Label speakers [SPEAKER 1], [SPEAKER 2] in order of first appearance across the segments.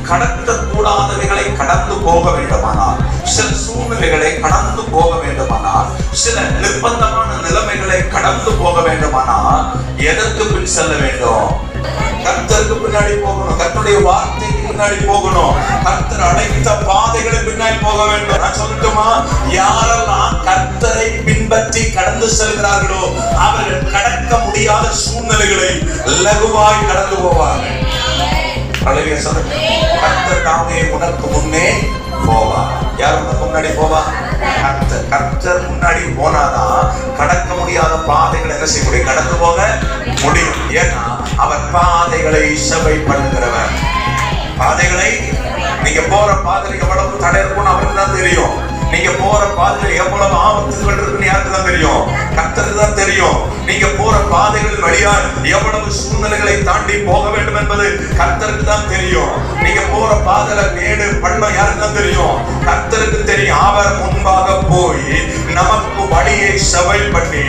[SPEAKER 1] கடக்க கூடாதவைகளை கடந்து போக வேண்டுமானால், சில சூழ்நிலைகளை கடந்து போக வேண்டுமானால், சில நிர்பந்தமான நிலைமைகளை கடந்து போக வேண்டுமானால் எதற்கு பின் செல்ல வேண்டும்? கர்த்தருக்கு பின்னாடி போகணும். கர்த்தருடைய வார்த்தைக்கு பின்னாடி போகணும். கர்த்தர் அழைத்த பாதைகளை பின்னாடி போக வேண்டும். நான் சொல்லட்டுமா, யாரெல்லாம் கர்த்தரை பின்பற்றி கடந்து செல்கிறார்களோ அவர்கள் கடக்க முடியாத சூழ்நிலைகளை லகுவாய் கடந்து போவார்கள். கர்த்தர் தாமே உனக்கு முன்னே போவார். யார் உனக்கு முன்னாடி போவா? கர்த்தர் முன்னாடி போனாதான் கடக்க முடியாத பாதைகளை என்ன செய்ய முடியும்? கடந்து போக முடியும். ஏன்னா அவர் பாதைகளை செவை பண்ணுகிறவர். பாதைகளை, நீங்க போற பாதையில எவ்வளவு தடை இருக்கும்னு அவருக்கு தான் தெரியும். நீங்க போற பாதையில எவ்வளவு ஆபத்துகள் இருக்குன்னு யாருக்கு தான் தெரியும்? கர்த்தருக்கு தான் தெரியும். நீங்க போற பாதைகள் வழியா எவ்வளவு சூழ்நிலைகளை தாண்டி போக வேண்டும் என்பது கர்த்தருக்கு தான் தெரியும். நீங்க போற பாதையில மேடு பள்ளம் யாருக்கு தான் தெரியும்? கர்த்தருக்கு தெரியும். அவர் முன்பாக போய் நமக்கு வழியை செவை பண்ணி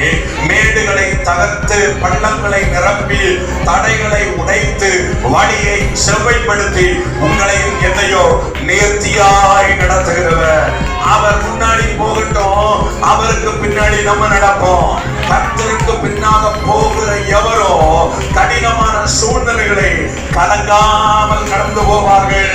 [SPEAKER 1] மேடுகளை தகர்த்து பள்ளங்களை நிரப்பி தடைகளை உடைத்து வழியை செவ்வைப்படுத்தி உங்களையும் என்னையோ நேர்த்தியாய் நடத்துகிறவர். அவர் முன்னாடி போகட்டும், அவருக்கு பின்னாடி நம்ம நடப்போம். கர்த்தருக்கு பின்னாக போகிற எவரோ கடினமான சூழ்நிலைகளை கலங்காமல் கடந்து போவார்கள்.